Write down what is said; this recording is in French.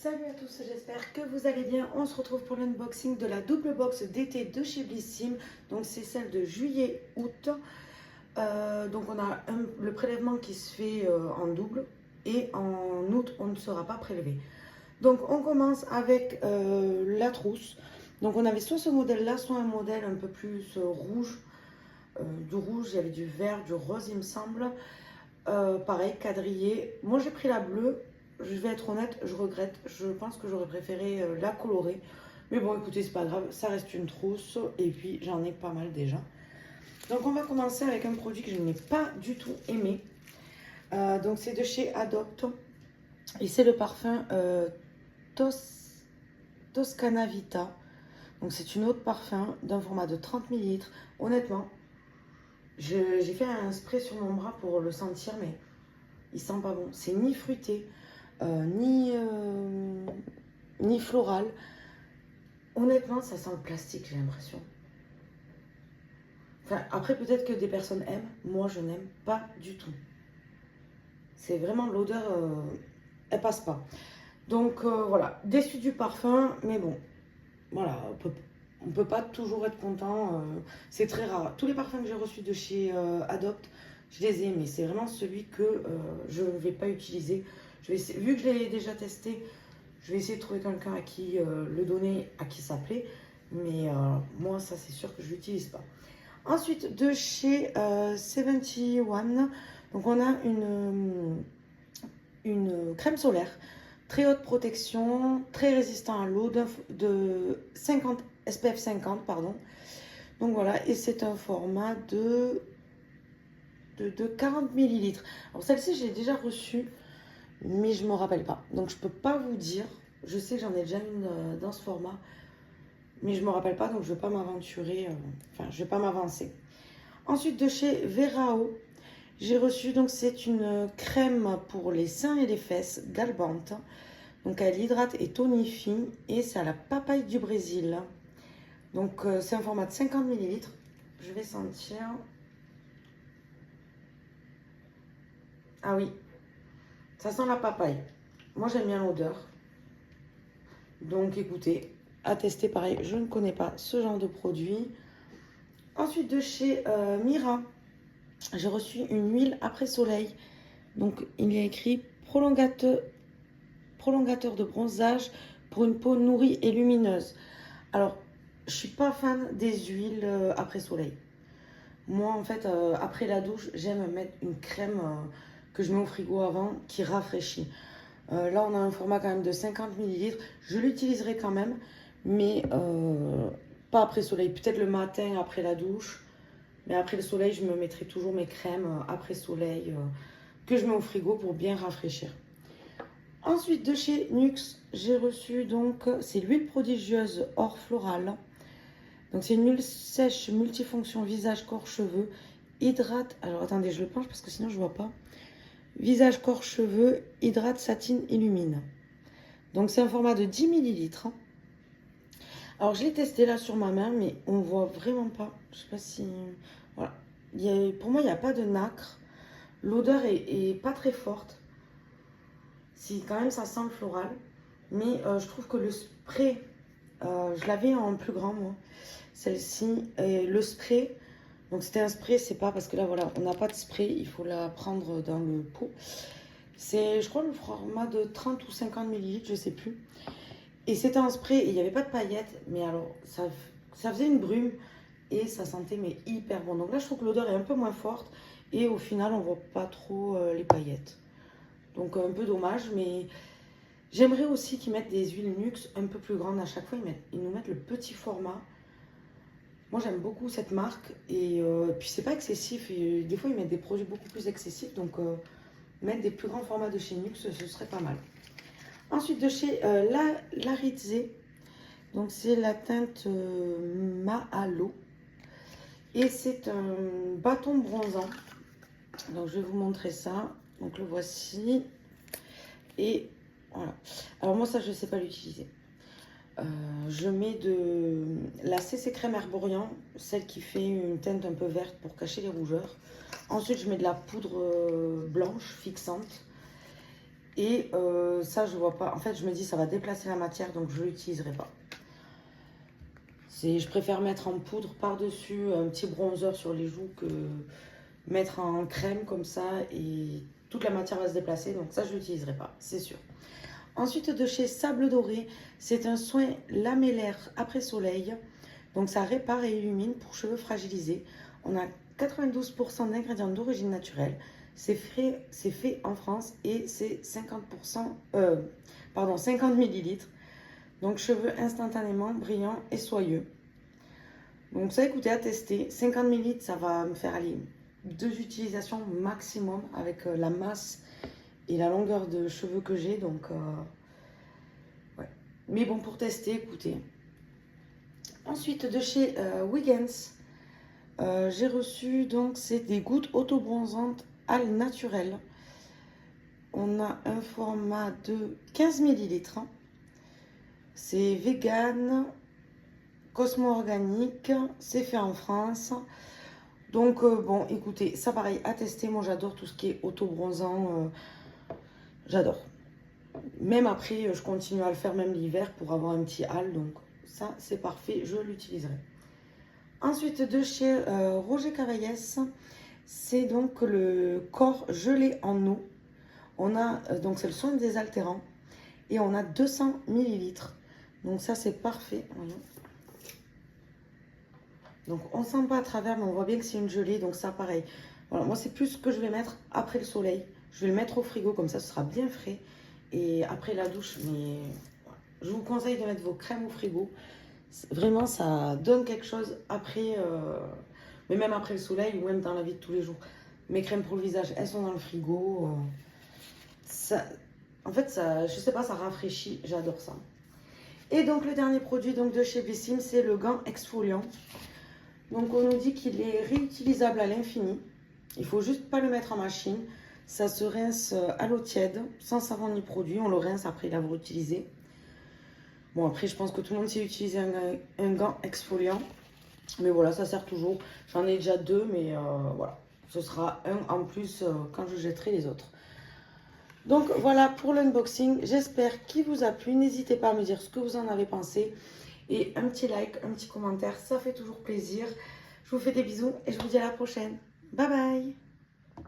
Salut à tous, j'espère que vous allez bien. On se retrouve pour l'unboxing de la double box d'été de chez Blissim. Donc c'est celle de juillet-août. Donc on a le prélèvement qui se fait en double et en août on ne sera pas prélevé. Donc on commence avec la trousse. Donc on avait soit ce modèle là, soit un modèle un peu plus rouge. Du rouge, il y avait du vert, du rose il me semble. Pareil, quadrillé. Moi j'ai pris la bleue. Je vais être honnête, je regrette. Je pense que j'aurais préféré la colorer. Mais bon, écoutez, c'est pas grave. Ça reste une trousse. Et puis, j'en ai pas mal déjà. Donc, on va commencer avec un produit que je n'ai pas du tout aimé. Donc, c'est de chez Adopt. Et c'est le parfum Toscana Vita. Donc, c'est une eau de parfum d'un format de 30 ml. Honnêtement, j'ai fait un spray sur mon bras pour le sentir, mais il sent pas bon. C'est ni fruité. Ni floral. Honnêtement, ça sent le plastique, j'ai l'impression. Enfin, après, peut-être que des personnes aiment. Moi, je n'aime pas du tout. C'est vraiment l'odeur, elle passe pas. Donc, voilà. Déçu du parfum, mais bon. Voilà, on peut pas toujours être content. C'est très rare. Tous les parfums que j'ai reçus de chez Adopt, je les ai aimés. C'est vraiment celui que je ne vais pas utiliser. Je vais essayer, vu que je l'ai déjà testé, je vais essayer de trouver quelqu'un à qui le donner, à qui ça plaît. Mais moi, ça, c'est sûr que je l'utilise pas. Ensuite, de chez 71, donc on a une crème solaire. Très haute protection, très résistant à l'eau, de 50, SPF 50, pardon. Donc voilà, et c'est un format de 40 ml. Alors celle-ci, je l'ai déjà reçue, mais je ne me rappelle pas. Donc je ne peux pas vous dire. Je sais que j'en ai déjà une dans ce format, mais je ne me rappelle pas, donc je ne vais pas m'aventurer, enfin je ne vais pas m'avancer. Ensuite, de chez Verao, j'ai reçu, donc c'est une crème pour les seins et les fesses, galbante. Donc elle hydrate et tonifie, et c'est à la papaye du Brésil. Donc c'est un format de 50 ml. Je vais sentir. Ah oui, ça sent la papaye. Moi j'aime bien l'odeur. Donc écoutez, à tester pareil, je ne connais pas ce genre de produit. Ensuite, de chez Mira, j'ai reçu une huile après soleil. Donc il y a écrit prolongateur de bronzage pour une peau nourrie et lumineuse. Alors, je suis pas fan des huiles après soleil. Moi, en fait, après la douche, j'aime mettre une crème que je mets au frigo avant qui rafraîchit. Là, on a un format quand même de 50 ml. Je l'utiliserai quand même, mais pas après soleil. Peut-être le matin après la douche. Mais après le soleil, je me mettrai toujours mes crèmes après soleil que je mets au frigo pour bien rafraîchir. Ensuite, de chez Nuxe, j'ai reçu donc, c'est l'huile prodigieuse Or Floral. Donc c'est une huile sèche multifonction visage, corps, cheveux, hydrate. Alors attendez, je le penche parce que sinon je vois pas. Visage, corps, cheveux, hydrate, satine, illumine. Donc c'est un format de 10 ml. Alors je l'ai testé là sur ma main, mais on voit vraiment pas. Je sais pas si... Voilà. Pour moi, il n'y a pas de nacre. L'odeur est pas très forte. Si quand même ça sent le floral. Mais je trouve que le spray, je l'avais en plus grand moi. Celle-ci, le spray. Donc c'était un spray, c'est pas parce que là voilà, on n'a pas de spray, il faut la prendre dans le pot. C'est, je crois, le format de 30 ou 50 ml, je sais plus. Et c'était un spray, et il n'y avait pas de paillettes, mais alors ça faisait une brume et ça sentait mais hyper bon. Donc là, je trouve que l'odeur est un peu moins forte et au final, on voit pas trop les paillettes. Donc un peu dommage, mais j'aimerais aussi qu'ils mettent des huiles Nuxe un peu plus grandes à chaque fois. Ils nous mettent le petit format. Moi, j'aime beaucoup cette marque et puis c'est pas excessif. Et, des fois, ils mettent des produits beaucoup plus excessifs, donc mettre des plus grands formats de chez Nuxe, ce serait pas mal. Ensuite, de chez Laritze, donc c'est la teinte Mahalo et c'est un bâton bronzant. Donc je vais vous montrer ça. Donc le voici et voilà. Alors moi ça je sais pas l'utiliser. Je mets de la CC Crème Herborian, celle qui fait une teinte un peu verte pour cacher les rougeurs. Ensuite je mets de la poudre blanche fixante. Et ça, je vois pas. En fait, je me dis, ça va déplacer la matière, donc je l'utiliserai pas. Je préfère mettre en poudre par-dessus un petit bronzer sur les joues que mettre en crème comme ça et toute la matière va se déplacer. Donc ça, je l'utiliserai pas, c'est sûr. Ensuite, de chez Sable Doré, c'est un soin lamellaire après soleil. Donc ça répare et illumine pour cheveux fragilisés. On a 92% d'ingrédients d'origine naturelle. C'est fait en France et c'est 50 ml. Donc cheveux instantanément brillants et soyeux. Donc ça, écoutez, à tester. 50 ml, ça va me faire aller 2 utilisations maximum avec la masse et la longueur de cheveux que j'ai. Donc ouais. Mais bon, pour tester, écoutez. Ensuite, de chez Wiggins, j'ai reçu, donc, c'est des gouttes auto-bronzantes al naturel. On a un format de 15 ml. C'est vegan, cosmo-organique, c'est fait en France. Donc, bon, écoutez, ça pareil, à tester. Moi, j'adore tout ce qui est auto-bronzant. J'adore. Même après, je continue à le faire même l'hiver pour avoir un petit hâle. Donc, ça, c'est parfait. Je l'utiliserai. Ensuite, de chez Roger Cavaillès, c'est donc le corps gelé en eau. On a, donc c'est le soin désaltérant. Et on a 200 ml. Donc ça, c'est parfait. Voyons. Donc on ne sent pas à travers, mais on voit bien que c'est une gelée. Donc ça, pareil. Voilà, moi, c'est plus ce que je vais mettre après le soleil. Je vais le mettre au frigo, comme ça, ce sera bien frais. Et après la douche, mais voilà. Je vous conseille de mettre vos crèmes au frigo. Vraiment, ça donne quelque chose après, mais même après le soleil ou même dans la vie de tous les jours. Mes crèmes pour le visage, elles sont dans le frigo. Ça, en fait, ça, je sais pas, ça rafraîchit. J'adore ça. Et donc, le dernier produit donc, de chez Bessim, c'est le gant exfoliant. Donc, on nous dit qu'il est réutilisable à l'infini. Il faut juste pas le mettre en machine. Ça se rince à l'eau tiède, sans savon ni produit. On le rince après l'avoir utilisé. Bon, après, je pense que tout le monde sait utiliser un gant exfoliant. Mais voilà, ça sert toujours. J'en ai déjà 2, mais voilà. Ce sera un en plus quand je jetterai les autres. Donc voilà pour l'unboxing. J'espère qu'il vous a plu. N'hésitez pas à me dire ce que vous en avez pensé. Et un petit like, un petit commentaire, ça fait toujours plaisir. Je vous fais des bisous et je vous dis à la prochaine. Bye bye!